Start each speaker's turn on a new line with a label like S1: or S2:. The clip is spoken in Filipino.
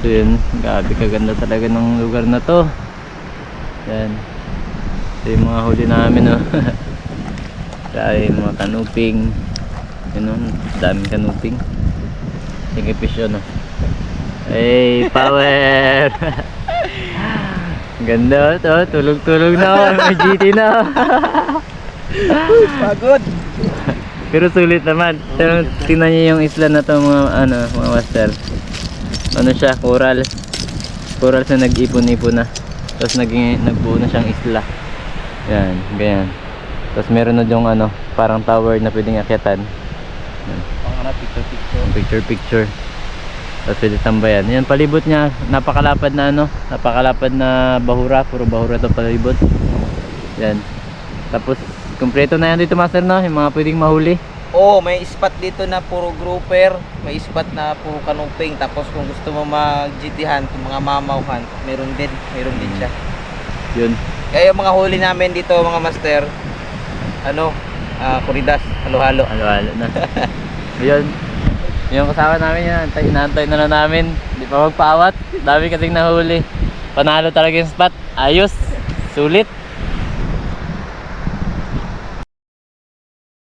S1: So yun, grabe kaganda talaga ng lugar na to. Yan. Ito yung mga huli namin, oh. Kaya yung mga kanuping. Yun, oh, daming kanuping. Sige fish yun, oh. Hey, power! Ganda to, tulog-tulog na ako. May GT na.
S2: Pagod.
S1: Pero sulit naman. Pero tingnan niyo yung isla na to, mga master. Ano siya, coral. Coral na nag-ipon-ipon na. Tapos nagbuo na siyang isla. Yan, ganyan. Tapos meron na yung parang tower na pwedeng akyatan. Yan. Picture. Tapos pwede tambayan. Yan, palibot niya. Napakalapad na bahura. Puro bahura to palibot. Yan. Tapos kumpleto na yan dito, master, no? Yung mga pwedeng mahuli.
S2: Oo, may spot dito na puro grouper, may spot na puro kanuping. Tapos kung gusto mo mag-GT hunt, yung mga mamawhan, meron din siya.
S1: Yun.
S2: Kaya yung mga huli namin dito, mga master, kuridas, halo-halo.
S1: Halo-halo na. Yun. Yung kasama namin yan, inaantay na namin. Hindi pa magpaawat. Dami kasing nahuli. Panalo talaga yung spot. Ayos. Sulit.